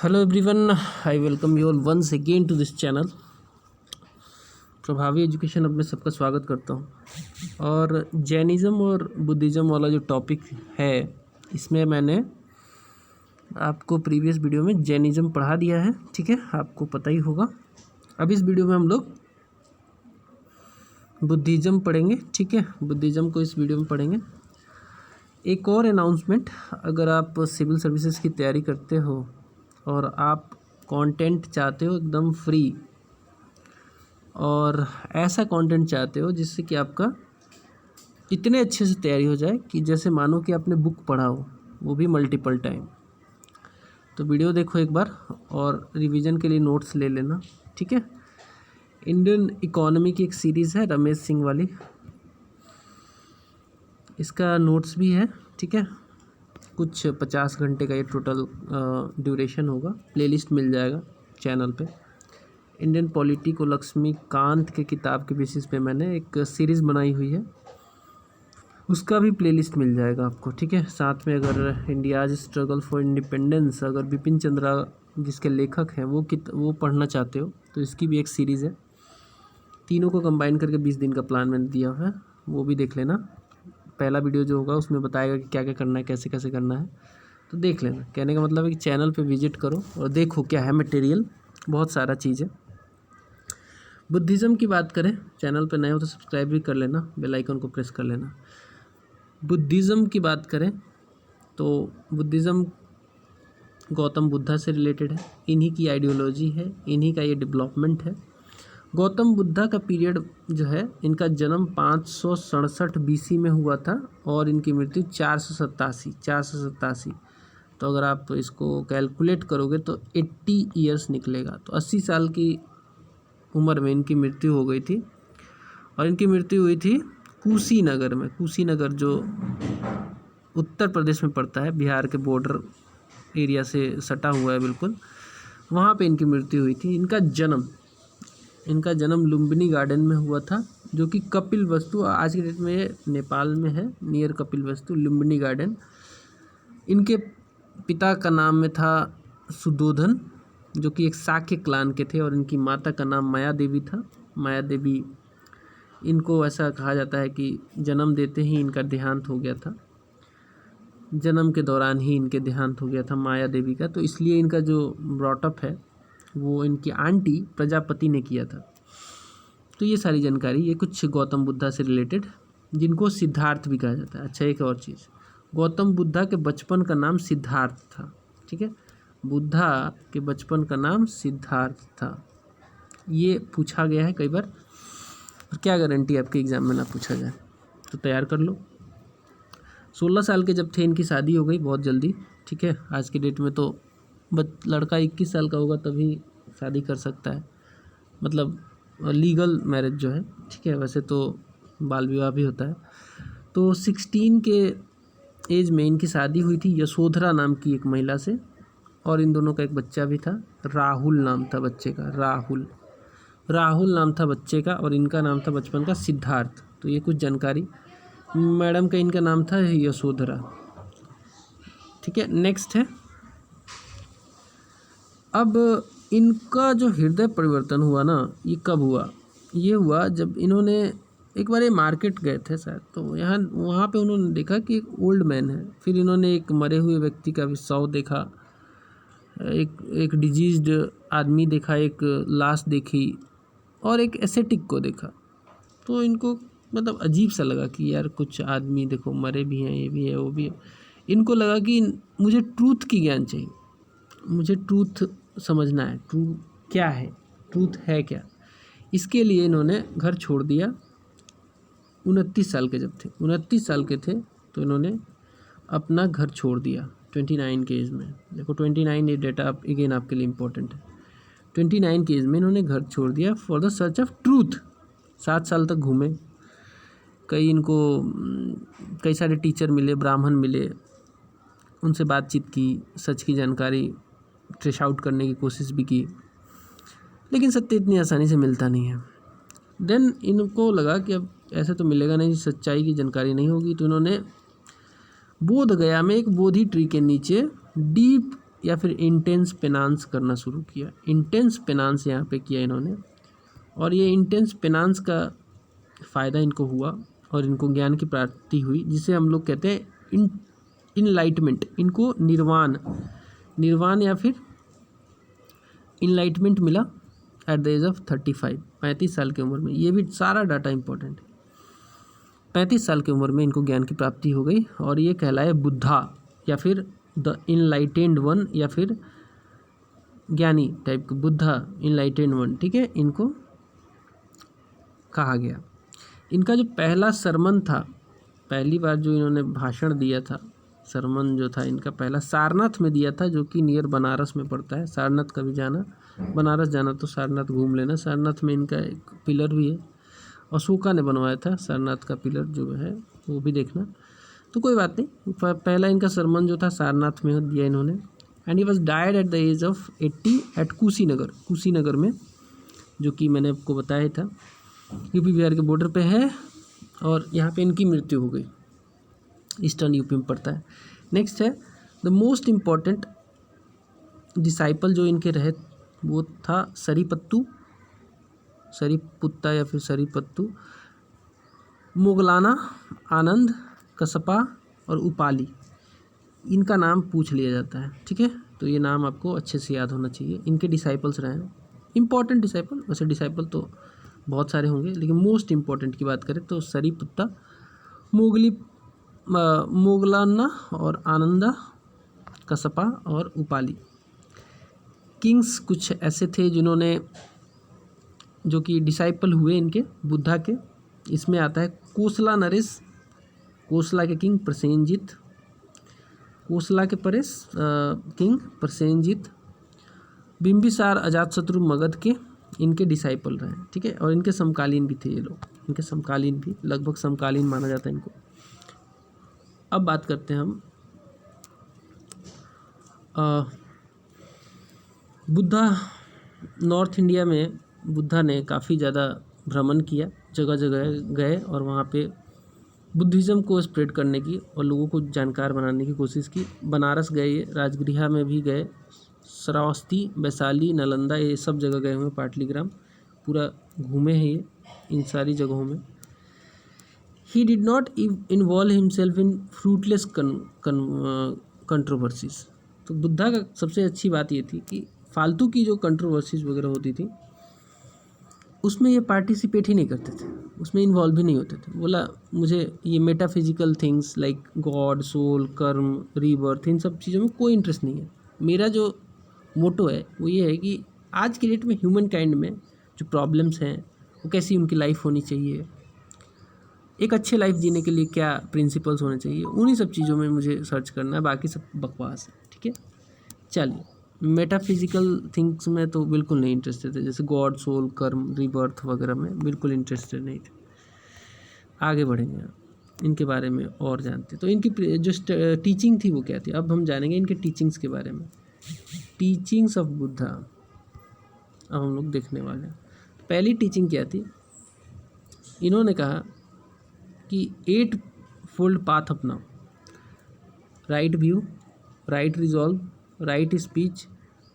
Hello everyone, I welcome you all once again to this channel. प्रभावी education अब मैं सबका स्वागत करता हूँ। और जैनिज़्म और बुद्धिज़्म वाला जो टॉपिक है, इसमें मैंने आपको प्रीवियस वीडियो में जैनिज़्म पढ़ा दिया है, ठीक है, आपको पता ही होगा। अब इस वीडियो में हम लोग बुद्धिज़्म पढ़ेंगे, ठीक है। बुद्धिज़्म को इस वीडियो में पढ़ेंगे। एक और अनाउंसमेंट, अगर आप सिविल सर्विसेज की तैयारी करते हो और आप कंटेंट चाहते हो एकदम फ्री, और ऐसा कंटेंट चाहते हो जिससे कि आपका इतने अच्छे से तैयारी हो जाए कि जैसे मानो कि आपने बुक पढ़ा हो, वो भी मल्टीपल टाइम, तो वीडियो देखो एक बार और रिवीजन के लिए नोट्स ले लेना, ठीक है। इंडियन इकोनॉमी की एक सीरीज़ है रमेश सिंह वाली, इसका नोट्स भी है, ठीक है। कुछ 50 घंटे का ये टोटल ड्यूरेशन होगा। प्लेलिस्ट मिल जाएगा चैनल पे। इंडियन पॉलिटी को लक्ष्मीकांत के किताब के बेसिस पे मैंने एक सीरीज़ बनाई हुई है, उसका भी प्लेलिस्ट मिल जाएगा आपको, ठीक है। साथ में अगर इंडियाज स्ट्रगल फॉर इंडिपेंडेंस, अगर बिपिन चंद्रा जिसके लेखक हैं वो पढ़ना चाहते हो तो इसकी भी एक सीरीज़ है। तीनों को कंबाइन करके 20 दिन का प्लान मैंने दिया हुआ है, वो भी देख लेना। पहला वीडियो जो होगा उसमें बताएगा कि क्या क्या करना है, कैसे कैसे करना है, तो देख लेना। कहने का मतलब है कि चैनल पे विजिट करो और देखो क्या है मटेरियल, बहुत सारा चीज़ है। बुद्धिज़्म की बात करें, चैनल पे नए हो तो सब्सक्राइब भी कर लेना, बेल आइकन को प्रेस कर लेना। बुद्धिज़्म की बात करें तो बुद्धिज़्म गौतम बुद्धा से रिलेटेड है, इन्हीं की आइडियोलॉजी है, इन्हीं का ये डेवलपमेंट है। गौतम बुद्धा का पीरियड जो है, इनका जन्म 567 BC में हुआ था और इनकी मृत्यु 487। तो अगर आप इसको कैलकुलेट करोगे तो 80 ईयर्स निकलेगा, तो 80 साल की उम्र में इनकी मृत्यु हो गई थी। और इनकी मृत्यु हुई थी कुशीनगर में। कुशीनगर जो उत्तर प्रदेश में पड़ता है, बिहार के बॉर्डर एरिया से सटा हुआ है बिल्कुल, वहाँ पे इनकी मृत्यु हुई थी। इनका जन्म लुम्बिनी गार्डन में हुआ था, जो कि कपिलवस्तु आज के डेट में नेपाल में है, नियर कपिलवस्तु लुम्बिनी गार्डन। इनके पिता का नाम में था सुदोधन, जो कि एक शाक्य क्लान के थे, और इनकी माता का नाम माया देवी था। माया देवी, इनको ऐसा कहा जाता है कि जन्म देते ही इनका देहांत हो गया था, जन्म के दौरान ही इनके देहांत हो गया था माया देवी का। तो इसलिए इनका जो ब्रॉटअप है वो इनकी आंटी प्रजापति ने किया था। तो ये सारी जानकारी, ये कुछ गौतम बुद्धा से रिलेटेड, जिनको सिद्धार्थ भी कहा जाता है। अच्छा, एक और चीज़, गौतम बुद्धा के बचपन का नाम सिद्धार्थ था, ठीक है। बुद्धा के बचपन का नाम सिद्धार्थ था, ये पूछा गया है कई बार, और क्या गारंटी आपके एग्ज़ाम में ना पूछा जाए, तो तैयार कर लो। 16 साल के जब थे इनकी शादी हो गई बहुत जल्दी, ठीक है। आज के डेट में तो लड़का 21 साल का होगा तभी शादी कर सकता है, मतलब लीगल मैरिज जो है, ठीक है। वैसे तो बाल विवाह भी होता है। तो 16 के एज में इनकी शादी हुई थी यशोधरा नाम की एक महिला से, और इन दोनों का एक बच्चा भी था। राहुल नाम था बच्चे का, राहुल नाम था बच्चे का, और इनका नाम था बचपन का सिद्धार्थ। तो ये कुछ जानकारी। मैडम का इनका नाम था यशोधरा, ठीक है। नेक्स्ट है, अब इनका जो हृदय परिवर्तन हुआ ना, ये कब हुआ? ये हुआ जब इन्होंने एक बार ये मार्केट गए थे शायद, तो वहाँ पे उन्होंने देखा कि एक ओल्ड मैन है। फिर इन्होंने एक मरे हुए व्यक्ति का भी शव देखा, एक डिजीज्ड आदमी देखा, एक लाश देखी, और एक एसेटिक को देखा। तो इनको मतलब अजीब सा लगा कि यार कुछ आदमी देखो मरे भी हैं, ये भी है, वो भी है। इनको लगा कि मुझे ट्रूथ की ज्ञान चाहिए, मुझे ट्रूथ समझना है, क्या है, ट्रूथ है क्या। इसके लिए इन्होंने घर छोड़ दिया। 29 साल के जब थे, 29 साल के थे, तो इन्होंने अपना घर छोड़ दिया 29 के एज में। देखो 29 ये डेटा अगेन आपके लिए इम्पोर्टेंट है। 29 के एज में इन्होंने घर छोड़ दिया for the search of truth. 7 साल तक घूमे, कई सारे टीचर मिले, ब्राह्मण मिले, उनसे बातचीत की, सच की जानकारी ट्रेस आउट करने की कोशिश भी की, लेकिन सत्य इतनी आसानी से मिलता नहीं है। देन इनको लगा कि अब ऐसे तो मिलेगा नहीं, सच्चाई की जानकारी नहीं होगी। तो इन्होंने बोध गया में एक बोधि ट्री के नीचे डीप या फिर इंटेंस पेनांस करना शुरू किया। इंटेंस पेनांस यहाँ पे किया इन्होंने, और ये इंटेंस पेनांस का फ़ायदा इनको हुआ और इनको ज्ञान की प्राप्ति हुई, जिसे हम लोग कहते हैं इनलाइटमेंट। इनको निर्वाण या फिर इनलाइटमेंट मिला एट द एज ऑफ 35 साल की उम्र में। ये भी सारा डाटा इंपॉर्टेंट है। 35 साल की उम्र में इनको ज्ञान की प्राप्ति हो गई और ये कहलाए बुद्धा या फिर द इनलाइटेंड वन या फिर ज्ञानी टाइप के, बुद्धा इनलाइटेंड वन, ठीक है, इनको कहा गया। इनका जो पहला सरमन था, पहली बार जो इन्होंने भाषण दिया था, सरमन जो था इनका पहला सारनाथ में दिया था, जो कि नियर बनारस में पड़ता है। सारनाथ कभी जाना, बनारस जाना तो सारनाथ घूम लेना। सारनाथ में इनका एक पिलर भी है, अशोका ने बनवाया था सारनाथ का पिलर जो है, वो भी देखना। तो कोई बात नहीं, पहला इनका सरमन जो था सारनाथ में दिया इन्होंने। And he was died at the age of 80 at Kushinagar में, जो कि मैंने आपको बताया था यूपी बिहार के बॉर्डर पे है, और यहाँ पे इनकी मृत्यु हो गई। ईस्टर्न यूपी में पड़ता है। नेक्स्ट है द मोस्ट इम्पॉर्टेंट डिसाइपल जो इनके रहे, वो था सरीपुत्ता या फिर सरीपत्तु, मोगलाना, आनंद, कसपा और उपाली। इनका नाम पूछ लिया जाता है, ठीक है, तो ये नाम आपको अच्छे से याद होना चाहिए। इनके डिसाइपल्स रहे हैं, इंपॉर्टेंट डिसाइपल। वैसे डिसाइपल तो बहुत सारे होंगे, लेकिन मोस्ट इम्पॉर्टेंट की बात करें तो सरीपुत्ता, मोगलाना और आनंदा, कसपा और उपाली। किंग्स कुछ ऐसे थे जिन्होंने, जो कि डिसाइपल हुए इनके बुद्धा के। इसमें आता है कोसला नरेश, कोसला के किंग प्रसेनजीत, कोसला के परेश किंग प्रसेनजीत, बिंबिसार अजातशत्रु मगध के, इनके डिसाइपल रहे, ठीक है, और इनके समकालीन भी थे ये लोग, इनके समकालीन भी, लगभग समकालीन माना जाता है इनको। अब बात करते हैं हम बुद्धा। नॉर्थ इंडिया में बुद्धा ने काफ़ी ज़्यादा भ्रमण किया, जगह जगह गए और वहाँ पे बुद्धिज़्म को स्प्रेड करने की और लोगों को जानकार बनाने की कोशिश की। बनारस गए, राजगृह में भी गए, श्रावस्ती, वैशाली, नालंदा, ये सब जगह गए हुए, पाटलीग्राम पूरा घूमे हैं ये इन सारी जगहों में। He did not involve himself in fruitless controversies। तो बुद्धा का सबसे अच्छी बात ये थी कि फालतू की जो कंट्रोवर्सीज वगैरह होती थी उसमें ये पार्टिसिपेट ही नहीं करते थे, उसमें इन्वॉल्व भी नहीं होते थे। बोला मुझे ये metaphysical things like god, soul, karma, rebirth, इन सब चीज़ों में कोई इंटरेस्ट नहीं है। मेरा जो मोटो है वो ये है कि आज की डेट में ह्यूमन काइंड में जो प्रॉब्लम्स हैं वो कैसी उनकी लाइफ होनी चाहिए, एक अच्छे लाइफ जीने के लिए क्या प्रिंसिपल्स होने चाहिए, उन्हीं सब चीज़ों में मुझे सर्च करना है, बाकी सब बकवास है, ठीक है। चलिए, मेटाफिजिकल थिंग्स में तो बिल्कुल नहीं इंटरेस्टेड थे, जैसे गॉड, सोल, कर्म, रीबर्थ वगैरह में बिल्कुल इंटरेस्टेड नहीं थे। आगे बढ़ेंगे, इनके बारे में और जानते। तो इनकी जो टीचिंग थी वो क्या थी, अब हम जानेंगे इनके टीचिंग्स के बारे में। टीचिंग्स ऑफ बुद्धा अब हम लोग देखने वाले हैं। पहली टीचिंग क्या थी, इन्होंने कहा कि 8 फोल्ड पाथ अपनाओ। Right view, right resolve, right speech,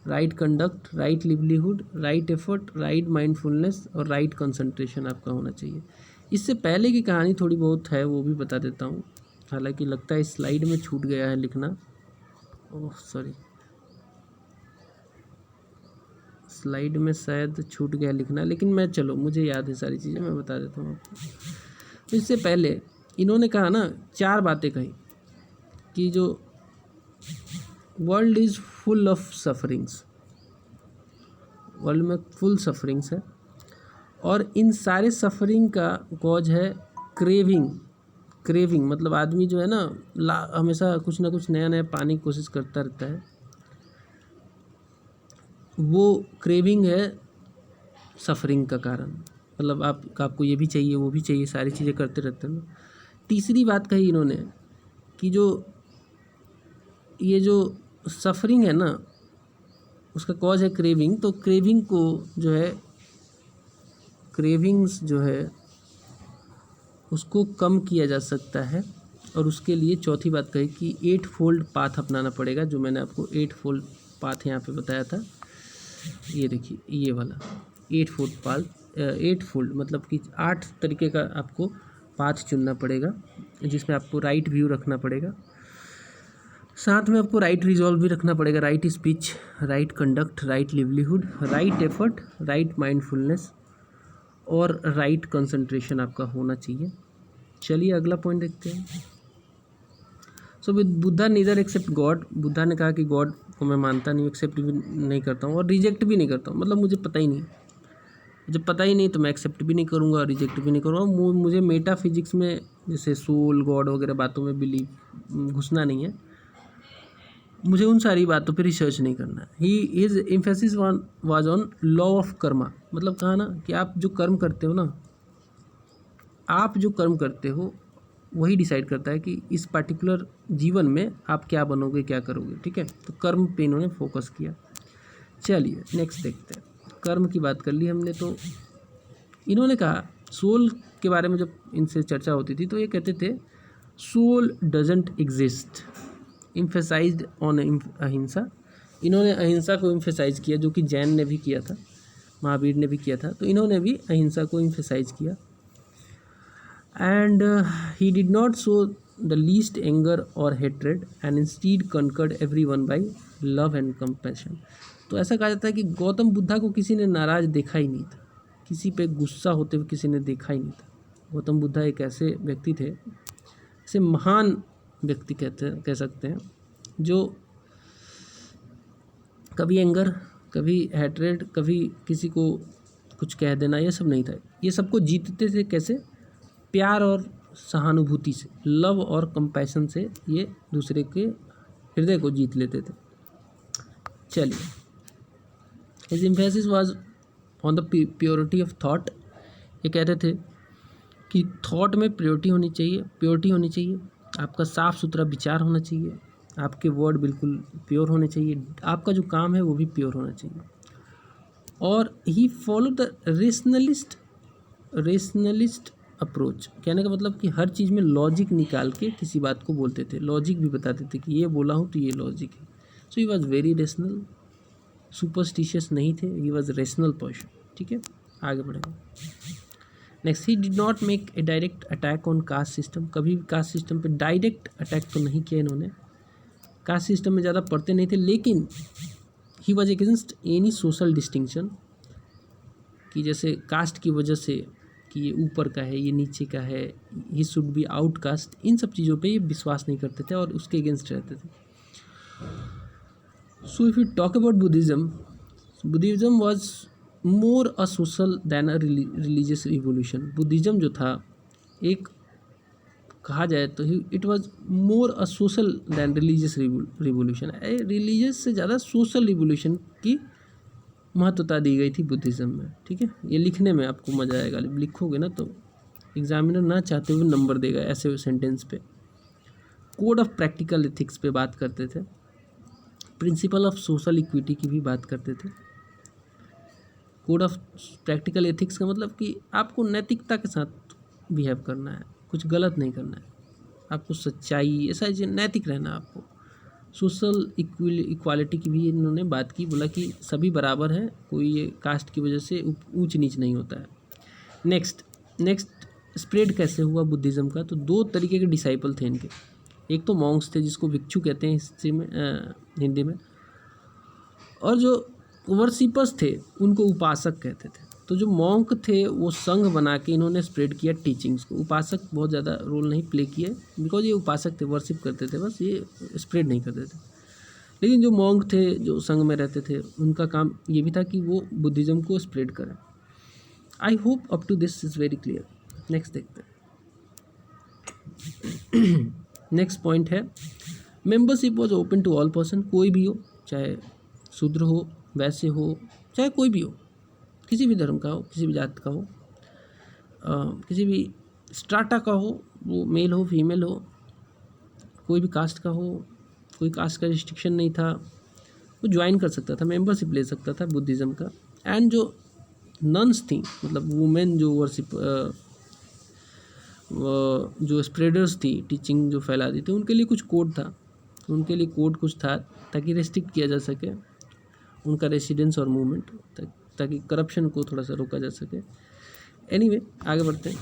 right conduct, right livelihood, right effort, right mindfulness और राइट कंसंट्रेशन आपका होना चाहिए। इससे पहले की कहानी थोड़ी बहुत है, वो भी बता देता हूँ, हालांकि लगता है इस स्लाइड में छूट गया है लिखना, ओह सॉरी, स्लाइड में शायद छूट गया लिखना, लेकिन मैं, चलो मुझे याद है सारी चीज़ें, मैं बता देता हूँ आपको। तो इससे पहले इन्होंने कहा ना, 4 बातें कही कि जो world is full of sufferings, world में फुल सफरिंग्स है, और इन सारे सफरिंग का कॉज है क्रेविंग मतलब आदमी जो है ना, हमेशा कुछ ना कुछ नया नया पाने की कोशिश करता रहता है, वो क्रेविंग है सफरिंग का कारण। मतलब आपको ये भी चाहिए, वो भी चाहिए, सारी चीज़ें करते रहते हैं। तीसरी बात कही इन्होंने कि ये जो सफरिंग है ना, उसका कॉज है क्रेविंग। तो क्रेविंग को जो है, क्रेविंग्स जो है उसको कम किया जा सकता है और उसके लिए चौथी बात कही कि 8 फोल्ड पाथ अपनाना पड़ेगा, जो मैंने आपको 8 फोल्ड पाथ यहाँ पे बताया था। ये देखिए ये वाला 8 फोल्ड पाथ, 8 फोल्ड मतलब कि 8 तरीके का आपको पाथ चुनना पड़ेगा, जिसमें आपको राइट व्यू रखना पड़ेगा, साथ में आपको राइट रिजॉल्व भी रखना पड़ेगा, right speech, right conduct, right livelihood, right effort, right mindfulness और राइट कंसंट्रेशन आपका होना चाहिए। चलिए अगला पॉइंट देखते हैं। So Buddha neither accept god, Buddha ने कहा कि गॉड को मैं मानता नहीं, एक्सेप्ट भी नहीं करता हूँ और रिजेक्ट भी नहीं करता हूँ, मतलब मुझे पता ही नहीं, जब पता ही नहीं तो मैं एक्सेप्ट भी नहीं करूँगा और रिजेक्ट भी नहीं करूँगा। मुझे मेटाफिजिक्स में जैसे सोल गॉड वगैरह बातों में बिलीव घुसना नहीं है, मुझे उन सारी बातों पे रिसर्च नहीं करना है। He is emphasis was on law of Karma, मतलब कहा ना कि आप जो कर्म करते हो ना, आप जो कर्म करते हो वही डिसाइड करता है कि इस पर्टिकुलर जीवन में आप क्या बनोगे, क्या करोगे, ठीक है। तो कर्म पे इन्होंने फोकस किया। चलिए नेक्स्ट देखते हैं। कर्म की बात कर ली हमने, तो इन्होंने कहा सोल के बारे में जब इनसे चर्चा होती थी तो ये कहते थे सोल डजंट एग्जिस्ट, इम्फेसाइज्ड ऑन अहिंसा। इन्होंने अहिंसा को इम्फेसाइज किया, जो कि जैन ने भी किया था, महावीर ने भी किया था, तो इन्होंने भी अहिंसा को इम्फेसाइज किया। And he did not show the least anger और hatred and instead conquered everyone by love and compassion. तो ऐसा कहा जाता है कि गौतम बुद्धा को किसी ने नाराज़ देखा ही नहीं था, किसी पे गुस्सा होते हुए किसी ने देखा ही नहीं था। गौतम बुद्धा एक ऐसे व्यक्ति थे, ऐसे महान व्यक्ति कह सकते हैं, जो कभी एंगर, कभी हैट्रेड, कभी किसी को कुछ कह देना, ये सब नहीं था। ये सबको जीतते थे कैसे? प्यार और सहानुभूति से, लव और कंपैशन से ये दूसरे के हृदय को जीत लेते थे। चलिए, his emphasis was on the purity of thought. ये कहते थे कि थॉट में प्योरिटी होनी चाहिए, आपका साफ़ सुथरा विचार होना चाहिए, आपके वर्ड बिल्कुल प्योर होने चाहिए, आपका जो काम है वो भी प्योर होना चाहिए। और ही फॉलो द रेशनलिस्ट अप्रोच। कहने का मतलब कि हर चीज़ में लॉजिक निकाल के किसी बात को बोलते थे, लॉजिक भी बताते थे कि ये बोला हूँ तो ये लॉजिक है। So he was very rational, superstitious नहीं थे, ही वॉज रेशनल पर्सन। ठीक है, आगे बढ़ेंगे। Next, he did not make a direct attack on caste system. कभी भी कास्ट सिस्टम पे डायरेक्ट अटैक तो नहीं किया इन्होंने, कास्ट सिस्टम में ज़्यादा पढ़ते नहीं थे, लेकिन he was against any social distinction, कि जैसे कास्ट की वजह से कि ये ऊपर का है, ये नीचे का है, ही शुड बी आउटकास्ट, इन सब चीज़ों पे ये विश्वास नहीं करते थे और उसके अगेंस्ट रहते थे। So if you talk about Buddhism was more a social than a religious revolution. Buddhism जो था, एक कहा जाए तो it was more a social than religious revolution. Religious से ज़्यादा सोशल रिवोल्यूशन की महत्वता दी गई थी बुद्धिज़्म में। ठीक है, ये लिखने में आपको मज़ा आएगा, लिखोगे ना तो एग्जामिनर ना चाहते हुए नंबर देगा ऐसे सेंटेंस पे। कोड ऑफ प्रैक्टिकल एथिक्स पे बात करते थे, प्रिंसिपल ऑफ सोशल इक्विटी की भी बात करते थे। कोड ऑफ प्रैक्टिकल एथिक्स का मतलब कि आपको नैतिकता के साथ बिहेव करना है, कुछ गलत नहीं करना है, आपको सच्चाई, ऐसा नैतिक रहना है आपको। सोशल इक्वालिटी की भी इन्होंने बात की, बोला कि सभी बराबर हैं, कोई ये कास्ट की वजह से ऊंच नीच नहीं होता है। नेक्स्ट स्प्रेड कैसे हुआ बुद्धिज़्म का? तो दो तरीके के डिसाइपल थे इनके। एक तो मॉन्क्स थे, जिसको भिक्षु कहते हैं हिस्ट्री में, हिंदी में, और जो वर्शिपर्स थे उनको उपासक कहते थे। तो जो मॉन्क थे वो संघ बना के इन्होंने स्प्रेड किया टीचिंग्स को। उपासक बहुत ज़्यादा रोल नहीं प्ले किया, बिकॉज ये उपासक थे, वर्शिप करते थे, बस ये स्प्रेड नहीं करते थे। लेकिन जो मॉन्क थे, जो संघ में रहते थे, उनका काम ये भी था कि वो बुद्धिज़्म को स्प्रेड करें। I hope up to this is very clear. Next देखते हैं। नेक्स्ट पॉइंट है, membership was open to all person. कोई भी हो, चाहे शूद्र हो, वैश्य हो, चाहे कोई भी हो, किसी भी धर्म का हो, किसी भी जात का हो, किसी भी स्ट्राटा का हो, वो मेल हो फीमेल हो, कोई भी कास्ट का हो, कोई कास्ट का रिस्ट्रिक्शन नहीं था, वो ज्वाइन कर सकता था, मेंबरशिप ले सकता था बुद्धिज़्म का। एंड जो नन्स थी, मतलब वुमेन जो वर्शिप जो स्प्रेडर्स थी, टीचिंग जो फैलाती थी, उनके लिए कुछ कोड था, उनके लिए कोड कुछ था ताकि रेस्ट्रिक्ट किया जा सके उनका रेसिडेंस और मूवमेंट, ताकि करप्शन को थोड़ा सा रोका जा सके। एनीवे आगे बढ़ते हैं।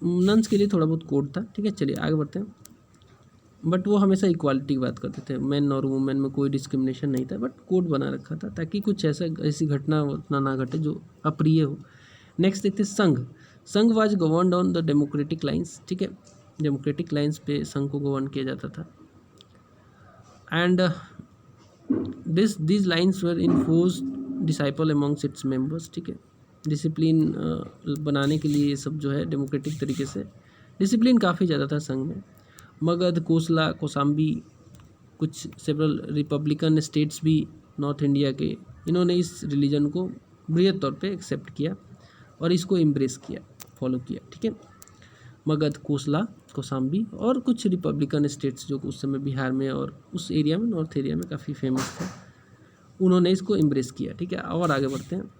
नन्स के लिए थोड़ा बहुत कोड था, ठीक है। चलिए आगे बढ़ते हैं। बट वो हमेशा इक्वालिटी की बात करते थे, मैन और वुमेन में कोई डिस्क्रिमिनेशन नहीं था, बट कोड बना रखा था ताकि कुछ ऐसी घटना उतना ना घटे जो अप्रिय हो। नेक्स्ट देखते हैं संघ। संघ was governed on the democratic lines, ठीक है। डेमोक्रेटिक लाइंस पे संघ को गवर्न किया जाता था। And these lines were enforced disciple amongst its members, ठीक है। डिसिप्लिन बनाने के लिए ये सब जो है डेमोक्रेटिक तरीके से, डिसिप्लिन काफ़ी ज़्यादा था संघ में। मगध, कोसला, कौसाम्बी, कुछ सेवरल रिपब्लिकन स्टेट्स भी नॉर्थ इंडिया के, इन्होंने इस रिलीजन को बृहद तौर पे एक्सेप्ट किया और इसको एम्ब्रेस किया, फॉलो किया, ठीक है। मगध, कोसला, कौसाम्बी और कुछ रिपब्लिकन स्टेट्स जो उस समय बिहार में और उस एरिया में, नॉर्थ एरिया में काफ़ी फेमस थे, उन्होंने इसको एम्ब्रेस किया, ठीक है। और आगे बढ़ते हैं।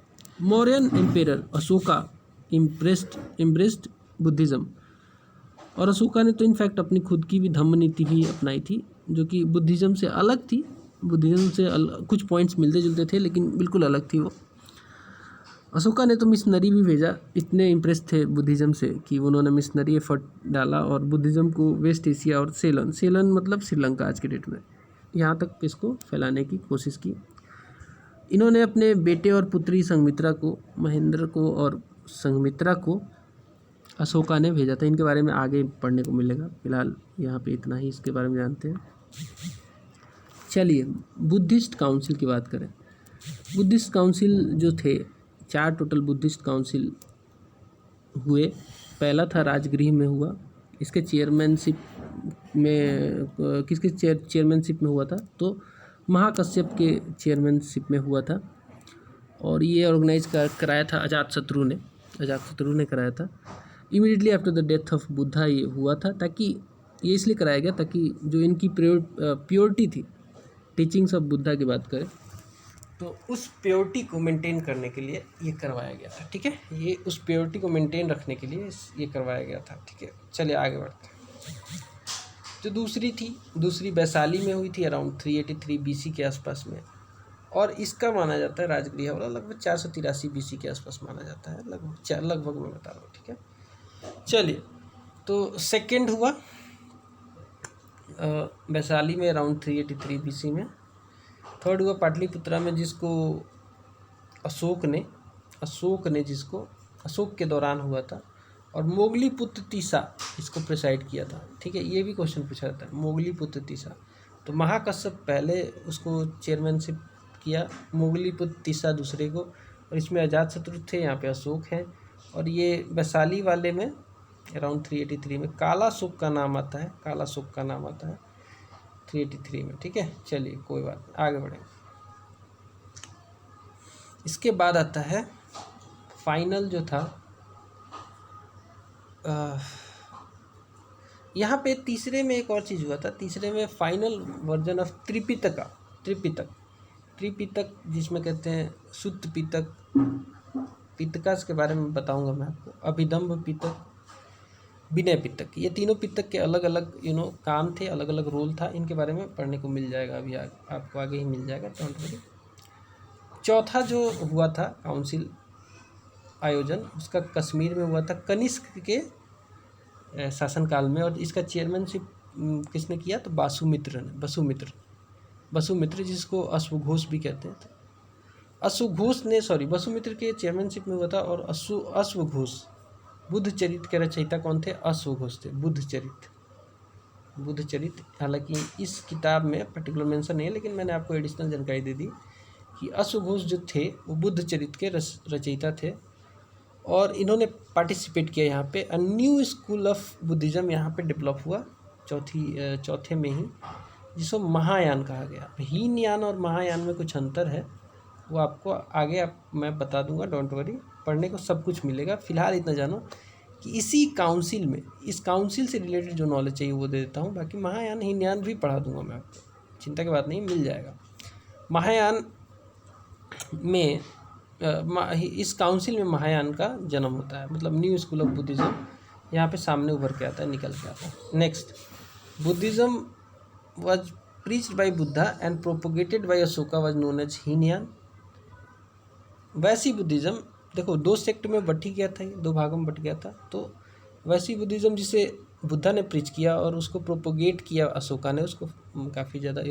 Mauryan emperor Ashoka embraced Buddhism, और अशोका ने तो इनफैक्ट अपनी खुद की भी धम्म नीति भी अपनाई थी जो कि बुद्धिज़्म से अलग थी। बुद्धिज़्म से कुछ पॉइंट्स मिलते जुलते थे लेकिन बिल्कुल अलग थी वो। अशोका ने तो मिशनरी भी भेजा, इतने इम्प्रेस थे बुद्धिज़्म से कि उन्होंने मिशनरी एफर्ट डाला और बुद्धिज़्म को वेस्ट एशिया और सेलन मतलब श्रीलंका आज के डेट में, यहाँ तक इसको फैलाने की कोशिश की। इन्होंने अपने बेटे और पुत्री संघमित्रा को, महेंद्र को और संघमित्रा को अशोका ने भेजा था। इनके बारे में आगे पढ़ने को मिलेगा, फिलहाल यहाँ पे इतना ही इसके बारे में जानते हैं। चलिए बुद्धिस्ट काउंसिल की बात करें। बुद्धिस्ट काउंसिल जो थे, 4 टोटल बुद्धिस्ट काउंसिल हुए। पहला था राजगृह में हुआ, इसके चेयरमैनशिप में किसके चेयरमैनशिप में हुआ था, तो महाकश्यप के चेयरमैनशिप में हुआ था और ये ऑर्गेनाइज कराया था अजातशत्रु ने कराया था। Immediately after the death of Buddha ये हुआ था, ताकि ये इसलिए कराया गया ताकि जो इनकी प्योरिटी थी, टीचिंग्स ऑफ बुद्धा की बात करें तो उस प्योरिटी को मेंटेन करने के लिए ये करवाया गया था, ठीक है। ये उस प्योरिटी को मेंटेन रखने के लिए ये करवाया गया था, ठीक है। चलिए आगे बढ़ते हैं। जो दूसरी वैशाली में हुई थी अराउंड 383 BC के आसपास में, और इसका माना जाता है राजगृह वाला लगभग 483 BC के आसपास माना जाता है, लगभग मैं बता रहा हूँ, ठीक है। चलिए तो सेकेंड हुआ वैशाली में अराउंड 383 BC में। थर्ड हुआ पाटलिपुत्रा में, जिसको अशोक के दौरान हुआ था, और मोगली पुत्र तीसा इसको प्रिसाइड किया था, ठीक है। ये भी क्वेश्चन पूछा जाता है, मोगली पुत्र तीसा। तो महाकश्यप पहले उसको चेयरमैनशिप किया, मोगली पुत्र तीसा दूसरे को, और इसमें अजातशत्रु थे, यहाँ पे अशोक हैं। और ये वैशाली वाले में अराउंड 383 में कालाशोक का नाम आता है 383 में, ठीक है। चलिए कोई बात नहीं, आगे बढ़ेंगे। इसके बाद आता है फाइनल जो था, यहाँ पे तीसरे में एक और चीज़ हुआ था। तीसरे में फाइनल वर्जन ऑफ त्रिपिटक जिसमें कहते हैं शुद्ध पिटक, पिटका के बारे में बताऊंगा मैं आपको। अभिदम्भ पिटक, विनय पिटक, ये तीनों पिटक के अलग अलग काम थे, अलग अलग रोल था। इनके बारे में पढ़ने को मिल जाएगा, अभी आपको आगे ही मिल जाएगा, डोंट वरी। चौथा जो हुआ था काउंसिल आयोजन, उसका कश्मीर में हुआ था कनिष्क के शासनकाल में, और इसका चेयरमैनशिप किसने किया, तो वसुमित्र जिसको अश्वघोष भी कहते हैं। वसुमित्र के चेयरमैनशिप में हुआ था। और अश्वघोष बुद्धचरित के रचयिता कौन थे, अश्वघोष थे। बुद्धचरित, हालांकि इस किताब में पर्टिकुलर मेंशन नहीं है, लेकिन मैंने आपको एडिशनल जानकारी दे दी कि अश्वघोष जो थे वो बुद्धचरित के रचयिता थे, और इन्होंने पार्टिसिपेट किया यहाँ पे। A new school of Buddhism यहाँ पे डेवलप हुआ चौथे में ही, जिसको महायान कहा गया। हीनयान और महायान में कुछ अंतर है, वो आपको आगे मैं बता दूंगा, डोंट वरी। पढ़ने को सब कुछ मिलेगा, फिलहाल इतना जानो कि इस काउंसिल से रिलेटेड जो नॉलेज चाहिए वो दे देता हूँ। बाकी महायान हीनयान भी पढ़ा दूंगा मैं आपको, चिंता की बात नहीं, मिल जाएगा। महायान में इस काउंसिल में महायान का जन्म होता है, मतलब न्यू स्कूल ऑफ बुद्धिज़्म यहाँ पे सामने उभर के आता है, निकल के आता है। Next, Buddhism was preached by Buddha and propagated by Ashoka was known as Hinayana. वैसी बुद्धिज्म देखो 2 सेक्ट में बट ही गया था, ये 2 भागों में बट गया था। तो वैसी बुद्धिज्म जिसे बुद्धा ने प्रीच किया और उसको प्रोपोगेट किया अशोका ने, उसको काफ़ी ज़्यादा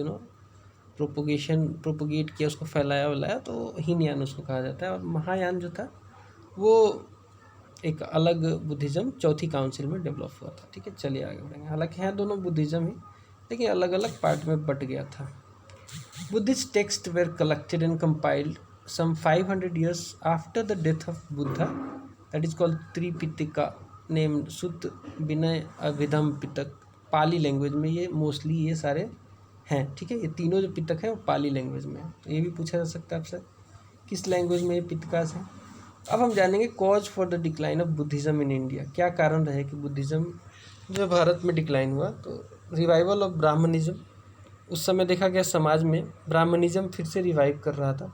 प्रोपोगेट किया, उसको फैलाया, तो हीनयान उसको कहा जाता है। और महायान जो था वो एक अलग बुद्धिज़्म चौथी काउंसिल में डेवलप हुआ था। ठीक है, चलिए आगे बढ़ेंगे। हालांकि हैं दोनों बुद्धिज़्म ही, लेकिन अलग अलग पार्ट में बट गया था। Buddhist text were collected and compiled some 500 years after the death of Buddha, that is called Tripitaka, named Sutta Vinaya Abhidhamma Pitaka. Pali language में ये मोस्टली ये सारे हैं। ठीक है, ये तीनों जो पिटक हैं वो पाली लैंग्वेज में है। तो ये भी पूछा जा सकता है आपसे किस लैंग्वेज में ये पिटकास है। अब हम जानेंगे cause for the decline of Buddhism in India. क्या कारण रहे कि बुद्धिज़्म जो भारत में डिक्लाइन हुआ। तो रिवाइवल ऑफ ब्राह्मणिज्म, उस समय देखा गया समाज में ब्राह्मणिज्म फिर से रिवाइव कर रहा था।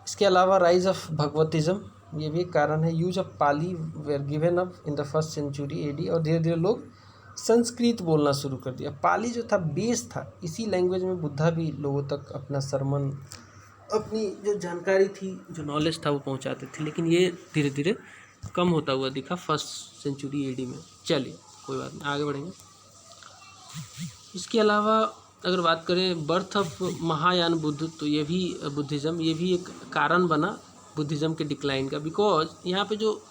इसके अलावा राइज ऑफ भगवतिज्म, ये भी एक कारण है। Use of Pali were given up in the 1st century AD, और धीरे धीरे लोग संस्कृत बोलना शुरू कर दिया। पाली जो था बेस था, इसी लैंग्वेज में बुद्धा भी लोगों तक अपना सरमन, अपनी जो जानकारी थी, जो नॉलेज था वो पहुंचाते थे। लेकिन ये धीरे धीरे कम होता हुआ दिखा 1st century AD में। चलिए कोई बात नहीं, आगे बढ़ेंगे। इसके अलावा अगर बात करें बर्थ ऑफ महायान बुद्ध, तो ये भी बुद्धिज़्म, ये भी एक कारण बना बुद्धिज़्म के डिक्लाइन का। बिकॉज यहाँ पे जो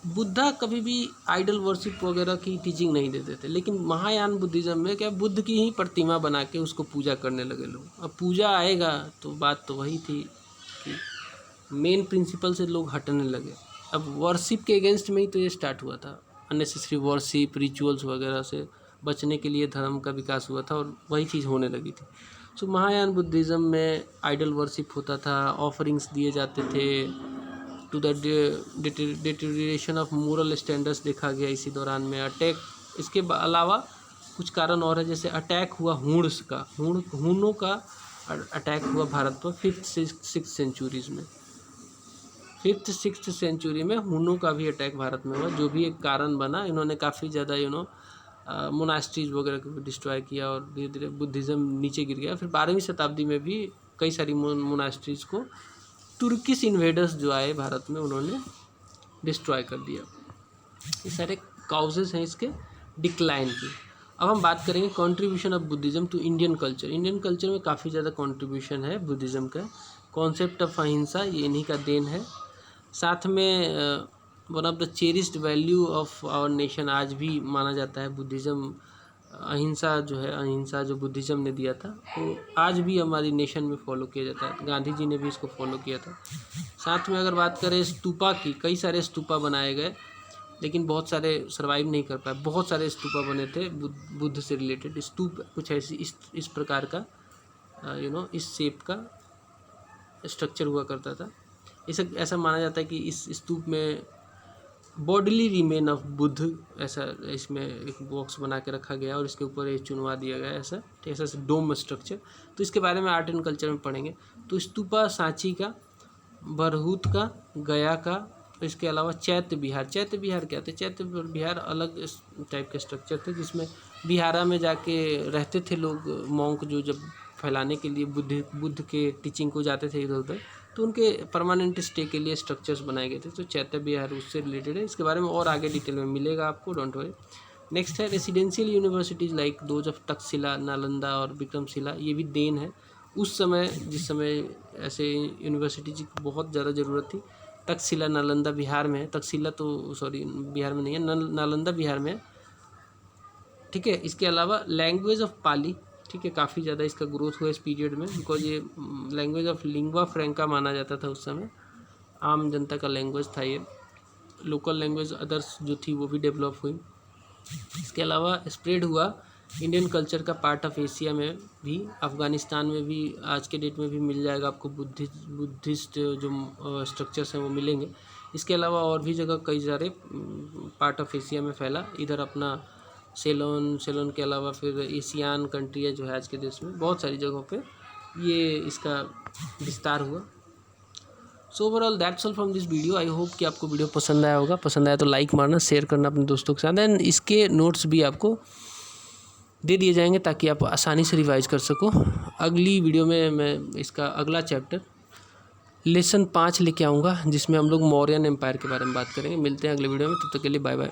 बुद्धा कभी भी आइडल वर्शिप वगैरह की टीचिंग नहीं देते थे, लेकिन महायान बुद्धिज़्म में क्या बुद्ध की ही प्रतिमा बना के उसको पूजा करने लगे लोग। अब पूजा आएगा तो बात तो वही थी कि मेन प्रिंसिपल से लोग हटने लगे। अब वर्शिप के अगेंस्ट में ही तो ये स्टार्ट हुआ था। अननेसेसरी वर्शिप, रिचुअल्स वगैरह से बचने के लिए धर्म का विकास हुआ था और वही चीज़ होने लगी थी। सो महायान बुद्धिज़्म में आइडल वर्शिप होता था, ऑफरिंग्स दिए जाते थे, to the deterioration of moral standards देखा गया इसी दौरान में। अटैक, इसके अलावा कुछ कारण और है, जैसे अटैक हुआ हूणों का अटैक हुआ भारत पर 5th-6th सेंचुरीज़ में। 5th-6th सेंचुरी में हूणों का भी अटैक भारत में हुआ, जो भी एक कारण बना। इन्होंने काफ़ी ज़्यादा मोनास्ट्रीज वगैरह को डिस्ट्रॉय किया और धीरे धीरे बुद्धिज़्म नीचे गिर गया। फिर 12वीं शताब्दी में भी कई सारी मोनास्ट्रीज को तुर्किश इन्वेडर्स जो आए भारत में, उन्होंने डिस्ट्रॉय कर दिया। ये सारे काउजेस हैं इसके डिक्लाइन की। अब हम बात करेंगे contribution of Buddhism to Indian culture. Indian culture में काफ़ी ज़्यादा कंट्रीब्यूशन है बुद्धिज़्म का। कॉन्सेप्ट ऑफ अहिंसा, ये इन्हीं का देन है। साथ में one of the cherished value of our nation, आज भी माना जाता है बुद्धिज़्म, अहिंसा जो है, अहिंसा जो बुद्धिज़्म ने दिया था वो आज भी हमारी नेशन में फॉलो किया जाता है। गांधी जी ने भी इसको फॉलो किया था। साथ में अगर बात करें स्तूपा की, कई सारे स्तूपा बनाए गए, लेकिन बहुत सारे सर्वाइव नहीं कर पाए। बहुत सारे स्तूपा बने थे बुद्ध से रिलेटेड। स्तूप कुछ ऐसी इस प्रकार का इस शेप का स्ट्रक्चर हुआ करता था। इसे ऐसा माना जाता है कि इस स्तूप में बॉडीली रिमेन ऑफ बुद्ध, ऐसा इसमें एक बॉक्स बना के रखा गया और इसके ऊपर ये चुनवा दिया गया, ऐसा डोम स्ट्रक्चर। तो इसके बारे में आर्ट एंड कल्चर में पढ़ेंगे। तो स्तूपा सांची का, बरहूत का, गया का, इसके अलावा चैत्य विहार क्या थे? चैत्य विहार अलग टाइप के स्ट्रक्चर थे, जिसमें बिहारा में जाके रहते थे लोग, मॉन्क जो जब फैलाने के लिए बुद्ध के टीचिंग को जाते थे इधर उधर, तो उनके परमानेंट स्टे के लिए स्ट्रक्चर्स बनाए गए थे। तो चैत्य विहार उससे रिलेटेड है। इसके बारे में और आगे डिटेल में मिलेगा आपको, डोंट वरी। नेक्स्ट है residential universities like those of Takshashila, Nalanda और विक्रमशिला। ये भी देन है उस समय, जिस समय ऐसे यूनिवर्सिटीज की बहुत ज़्यादा ज़रूरत थी। तक्षशिला नालंदा बिहार में है, तक्षशिला तो सॉरी बिहार में नहीं है, नालंदा बिहार में है। ठीक है, इसके अलावा लैंग्वेज ऑफ पाली, ठीक है, काफ़ी ज़्यादा इसका ग्रोथ हुआ इस पीरियड में, बिकॉज ये लैंग्वेज ऑफ लिंग्वा फ्रैंका माना जाता था उस समय। आम जनता का लैंग्वेज था ये। लोकल लैंग्वेज अदर्स जो थी वो भी डेवलप हुई। इसके अलावा स्प्रेड हुआ इंडियन कल्चर का पार्ट ऑफ एशिया में भी, अफ़गानिस्तान में भी आज के डेट में भी मिल जाएगा आपको। बुद्धिस्ट जो स्ट्रक्चर्स हैं वो मिलेंगे। इसके अलावा और भी जगह कई सारे पार्ट ऑफ एशिया में फैला। इधर अपना सेलोन के अलावा फिर एशियान कंट्री है जो है आज के देश में, बहुत सारी जगहों पे ये इसका विस्तार हुआ। So overall that's all from this video. I hope कि आपको वीडियो पसंद आया होगा। पसंद आया तो लाइक मारना, शेयर करना अपने दोस्तों के साथ। एंड इसके नोट्स भी आपको दे दिए जाएंगे ताकि आप आसानी से रिवाइज कर सको। अगली वीडियो में मैं इसका अगला चैप्टर लेसन 5 लेके आऊँगा, जिसमें हम लोग मौर्यन एम्पायर के बारे में बात करेंगे। मिलते हैं अगले वीडियो में, तब तक के लिए बाय बाय।